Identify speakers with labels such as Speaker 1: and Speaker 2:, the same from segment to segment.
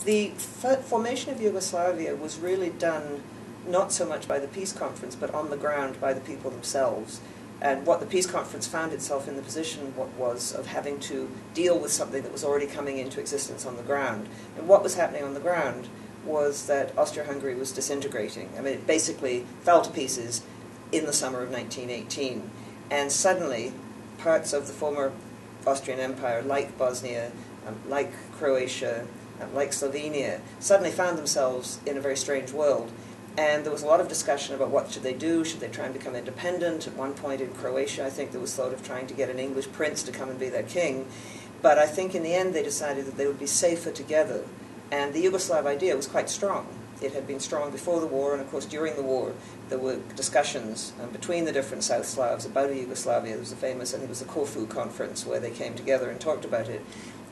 Speaker 1: The formation of Yugoslavia was really done not so much by the peace conference, but on the ground by the people themselves. And what the peace conference found itself in the position was of having to deal with something that was already coming into existence on the ground. And what was happening on the ground was that Austria-Hungary was disintegrating. I mean, it basically fell to pieces in the summer of 1918. And suddenly, parts of the former Austrian Empire, like Bosnia, like Croatia, like Slovenia, suddenly found themselves in a very strange world. And there was a lot of discussion about what should they do. Should they try and become independent? At one point in Croatia, I think there was thought of trying to get an English prince to come and be their king. But I think in the end they decided that they would be safer together. And the Yugoslav idea was quite strong. It had been strong before the war, and of course during the war there were discussions between the different South Slavs about a Yugoslavia. There was the famous, I think it was the Corfu Conference, where they came together and talked about it.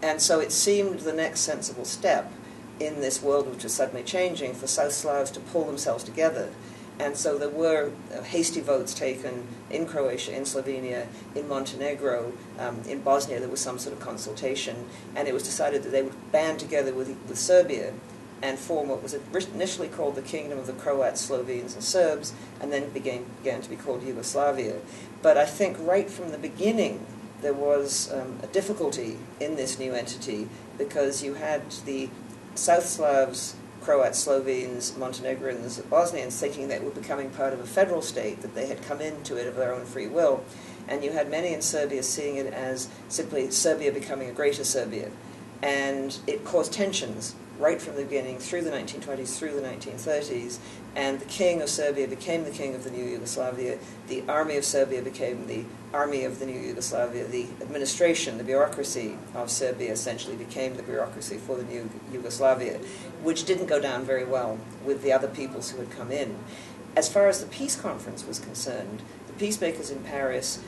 Speaker 1: And so it seemed the next sensible step in this world which was suddenly changing for South Slavs to pull themselves together. And so there were hasty votes taken in Croatia, in Slovenia, in Montenegro, in Bosnia there was some sort of consultation, and it was decided that they would band together with Serbia and form what was initially called the Kingdom of the Croats, Slovenes and Serbs, and then began to be called Yugoslavia. But I think right from the beginning there was a difficulty in this new entity, because you had the South Slavs, Croats, Slovenes, Montenegrins, Bosnians thinking that they were becoming part of a federal state, that they had come into it of their own free will, and you had many in Serbia seeing it as simply Serbia becoming a greater Serbia. And it caused tensions right from the beginning, through the 1920s, through the 1930s, and the king of Serbia became the king of the new Yugoslavia, the army of Serbia became the army of the new Yugoslavia, the administration, the bureaucracy of Serbia essentially became the bureaucracy for the new Yugoslavia, which didn't go down very well with the other peoples who had come in. As far as the peace conference was concerned, the peacemakers in Paris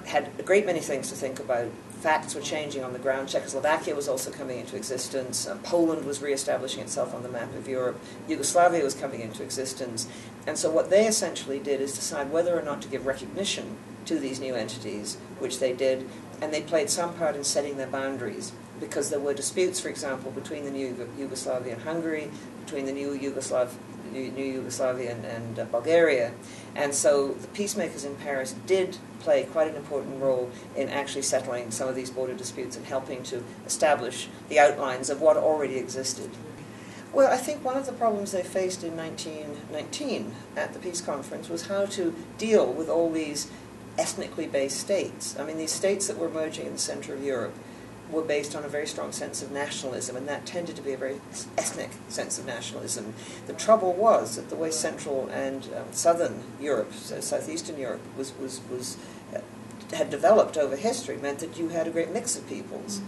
Speaker 1: had a great many things to think about. Facts were changing on the ground. Czechoslovakia was also coming into existence. Poland was re-establishing itself on the map of Europe. Yugoslavia was coming into existence. And so what they essentially did is decide whether or not to give recognition to these new entities, which they did, and they played some part in setting their boundaries, because there were disputes, for example, between the new Yugoslavia and Hungary, between the new Yugoslavia and Bulgaria. And so the peacemakers in Paris did play quite an important role in actually settling some of these border disputes and helping to establish the outlines of what already existed. Well, I think one of the problems they faced in 1919 at the peace conference was how to deal with all these ethnically based states. I mean, these states that were emerging in the center of Europe were based on a very strong sense of nationalism, and that tended to be a very ethnic sense of nationalism. The trouble was that the way Central and Southern Europe, so Southeastern Europe, had developed over history meant that you had a great mix of peoples.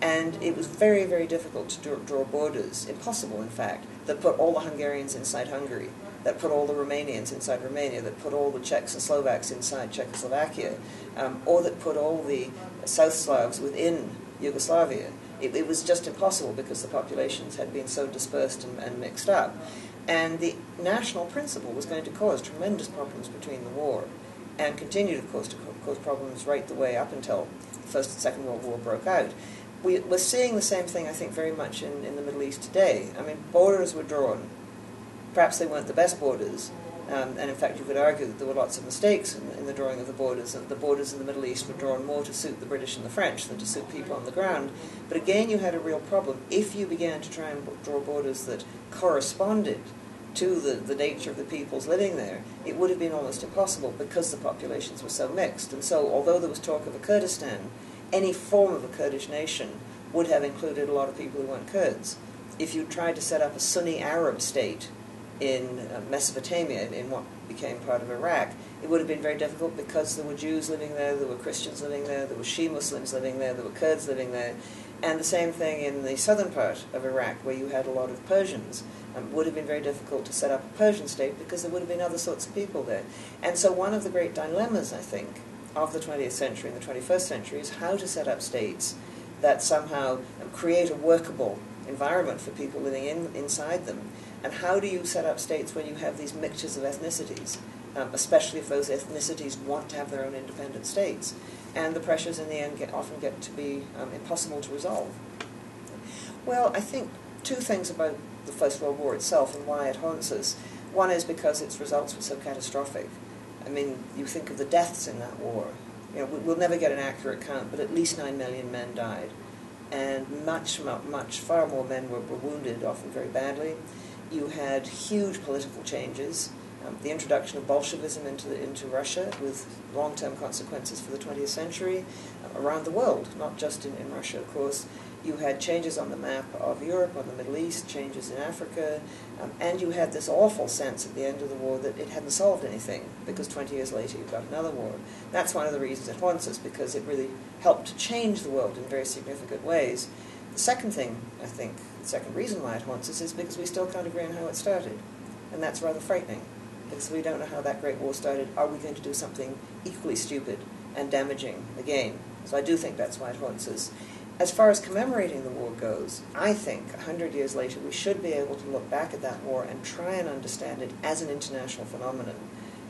Speaker 1: And it was very, very difficult to draw borders, impossible in fact, that put all the Hungarians inside Hungary, that put all the Romanians inside Romania, that put all the Czechs and Slovaks inside Czechoslovakia, or that put all the South Slavs within Yugoslavia. It was just impossible because the populations had been so dispersed and mixed up. And the national principle was going to cause tremendous problems between the war, and continued, of course, to cause problems right the way up until the First and Second World War broke out. We're seeing the same thing, I think, very much in the Middle East today. I mean, borders were drawn. Perhaps they weren't the best borders, and in fact you could argue that there were lots of mistakes in the drawing of the borders, and the borders in the Middle East were drawn more to suit the British and the French than to suit people on the ground. But again, you had a real problem. If you began to try and draw borders that corresponded to the nature of the peoples living there, it would have been almost impossible because the populations were so mixed. And so, although there was talk of a Kurdistan, any form of a Kurdish nation would have included a lot of people who weren't Kurds. If you tried to set up a Sunni Arab state in Mesopotamia, in what became part of Iraq, it would have been very difficult because there were Jews living there were Christians living there were Shia Muslims living there were Kurds living there. And the same thing in the southern part of Iraq, where you had a lot of Persians. It would have been very difficult to set up a Persian state because there would have been other sorts of people there. And so one of the great dilemmas, I think, of the 20th century and the 21st century is how to set up states that somehow create a workable environment for people living inside them. And how do you set up states when you have these mixtures of ethnicities, especially if those ethnicities want to have their own independent states? And the pressures in the end often get to be impossible to resolve. Well, I think two things about the First World War itself and why it haunts us. One is because its results were so catastrophic. I mean, you think of the deaths in that war. You know, we'll never get an accurate count, but at least 9 million men died. And much, far more men were wounded, often very badly. You had huge political changes. The introduction of Bolshevism into Russia with long-term consequences for the 20th century around the world, not just in Russia, of course. You had changes on the map of Europe, on the Middle East, changes in Africa, and you had this awful sense at the end of the war that it hadn't solved anything, because 20 years later you've got another war. That's one of the reasons it haunts us, because it really helped to change the world in very significant ways. The second thing, I think, the second reason why it haunts us is because we still can't agree on how it started, and that's rather frightening. Because we don't know how that great war started. Are we going to do something equally stupid and damaging again? So I do think that's why it haunts us. As far as commemorating the war goes, I think 100 years later we should be able to look back at that war and try and understand it as an international phenomenon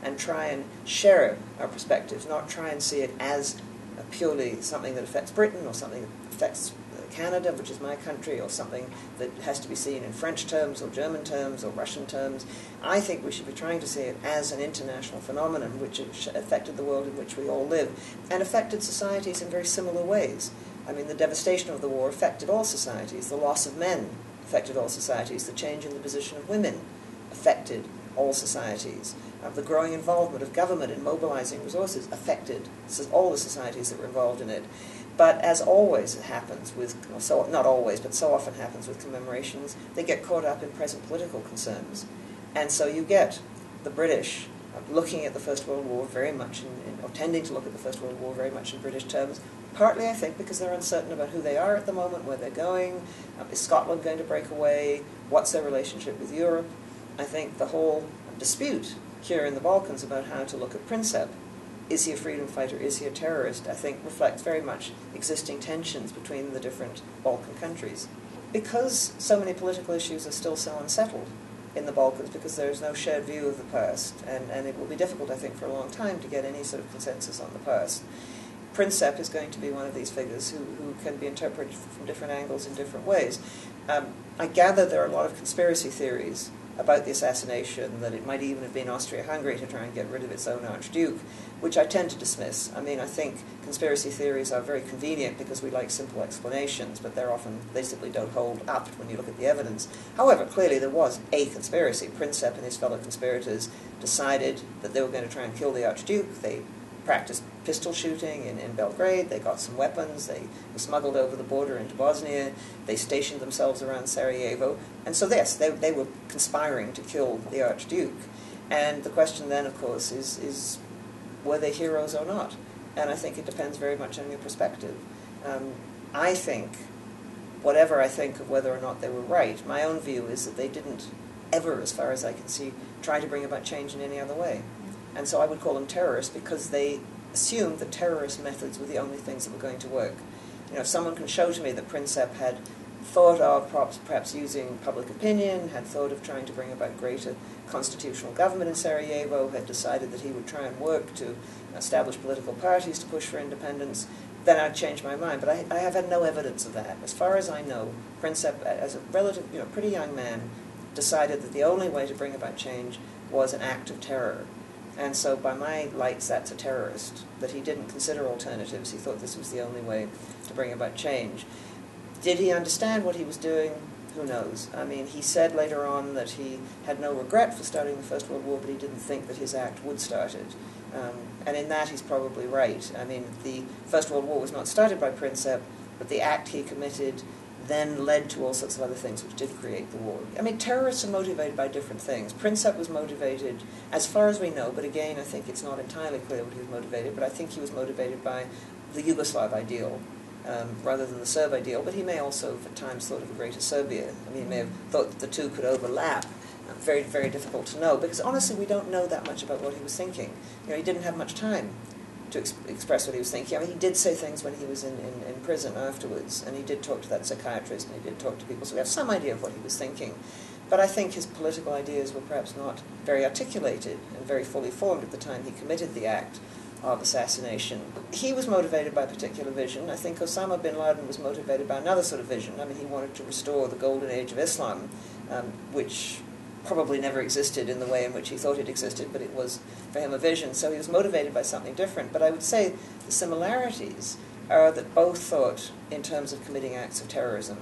Speaker 1: and try and share our perspectives, not try and see it as purely something that affects Britain or something that affects Canada, which is my country, or something that has to be seen in French terms or German terms or Russian terms. I think we should be trying to see it as an international phenomenon which affected the world in which we all live and affected societies in very similar ways. I mean, the devastation of the war affected all societies. The loss of men affected all societies. The change in the position of women affected all societies. The growing involvement of government in mobilizing resources affected all the societies that were involved in it. But as always it happens with, not always, but so often happens with commemorations, they get caught up in present political concerns. And so you get the British looking at the First World War very much, or tending to look at the First World War very much in British terms, partly I think because they're uncertain about who they are at the moment, where they're going, is Scotland going to break away, what's their relationship with Europe. I think the whole dispute here in the Balkans about how to look at Princep, is he a freedom fighter, is he a terrorist, I think reflects very much existing tensions between the different Balkan countries. Because so many political issues are still so unsettled in the Balkans, because there is no shared view of the past, and it will be difficult, I think, for a long time to get any sort of consensus on the past. Princep is going to be one of these figures who can be interpreted from different angles in different ways. I gather there are a lot of conspiracy theories about the assassination, that it might even have been Austria-Hungary to try and get rid of its own Archduke, which I tend to dismiss. I mean, I think conspiracy theories are very convenient because we like simple explanations, but they simply don't hold up when you look at the evidence. However, clearly there was a conspiracy. Princep and his fellow conspirators decided that they were going to try and kill the Archduke. They practiced pistol shooting in Belgrade, they got some weapons, they were smuggled over the border into Bosnia, they stationed themselves around Sarajevo, and so yes, they were conspiring to kill the Archduke. And the question then, of course, is were they heroes or not? And I think it depends very much on your perspective. I think, whatever I think of whether or not they were right, my own view is that they didn't ever, as far as I can see, try to bring about change in any other way. And so I would call them terrorists because they assumed that terrorist methods were the only things that were going to work. You know, if someone can show to me that Princep had thought of perhaps using public opinion, had thought of trying to bring about greater constitutional government in Sarajevo, had decided that he would try and work to establish political parties to push for independence, then I'd change my mind. But I have had no evidence of that. As far as I know, Princep, as a relative, pretty young man, decided that the only way to bring about change was an act of terror. And so by my lights, that's a terrorist, that he didn't consider alternatives. He thought this was the only way to bring about change. Did he understand what he was doing? Who knows? I mean, he said later on that he had no regret for starting the First World War, but he didn't think that his act would start it. And in that, he's probably right. I mean, the First World War was not started by Princep, but the act he committed then led to all sorts of other things which did create the war. I mean, terrorists are motivated by different things. Princep was motivated, as far as we know, but again, I think it's not entirely clear what he was motivated, but I think he was motivated by the Yugoslav ideal rather than the Serb ideal, but he may also have at times thought of a greater Serbia. I mean, he may have thought that the two could overlap. Very, very difficult to know, because honestly, we don't know that much about what he was thinking. He didn't have much time to express what he was thinking. I mean, he did say things when he was in prison afterwards, and he did talk to that psychiatrist, and he did talk to people, so we have some idea of what he was thinking. But I think his political ideas were perhaps not very articulated and very fully formed at the time he committed the act of assassination. He was motivated by a particular vision. I think Osama bin Laden was motivated by another sort of vision. I mean, he wanted to restore the golden age of Islam, which probably never existed in the way in which he thought it existed, but it was for him a vision. So he was motivated by something different. But I would say the similarities are that both thought in terms of committing acts of terrorism,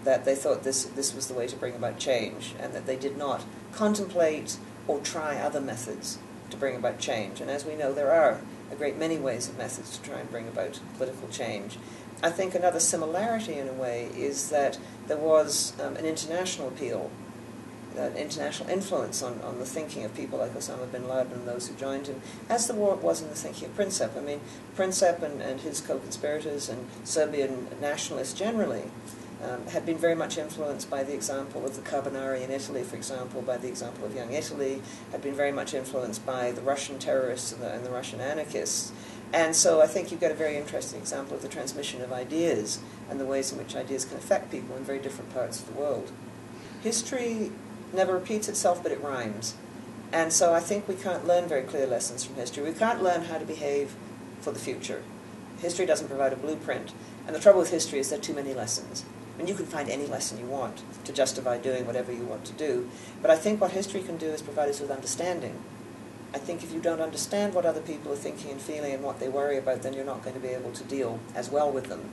Speaker 1: that they thought this was the way to bring about change, and that they did not contemplate or try other methods to bring about change. And as we know, there are a great many ways and methods to try and bring about political change. I think another similarity in a way is that there was an international appeal, an international influence on the thinking of people like Osama bin Laden and those who joined him, as there was in the thinking of Princip. I mean, Princip and his co-conspirators and Serbian nationalists generally had been very much influenced by the example of the Carbonari in Italy, for example, by the example of Young Italy, had been very much influenced by the Russian terrorists and the Russian anarchists. And so I think you've got a very interesting example of the transmission of ideas and the ways in which ideas can affect people in very different parts of the world. History never repeats itself, but it rhymes. And so I think we can't learn very clear lessons from history. We can't learn how to behave for the future. History doesn't provide a blueprint. And the trouble with history is there are too many lessons. I mean, you can find any lesson you want to justify doing whatever you want to do. But I think what history can do is provide us with understanding. I think if you don't understand what other people are thinking and feeling and what they worry about, then you're not going to be able to deal as well with them.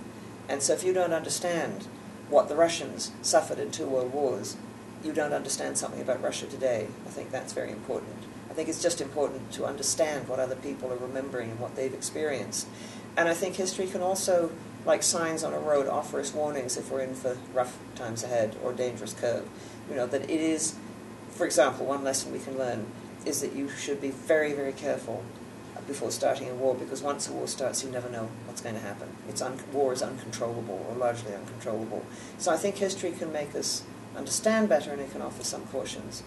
Speaker 1: And so if you don't understand what the Russians suffered in 2 world wars, you don't understand something about Russia today. I think that's very important. I think it's just important to understand what other people are remembering and what they've experienced. And I think history can also, like signs on a road, offer us warnings if we're in for rough times ahead or dangerous curve. You know, that it is, for example, one lesson we can learn is that you should be very, very careful before starting a war, because once a war starts, you never know what's going to happen. War is uncontrollable, or largely uncontrollable. So I think history can make us understand better, and it can offer some cautions.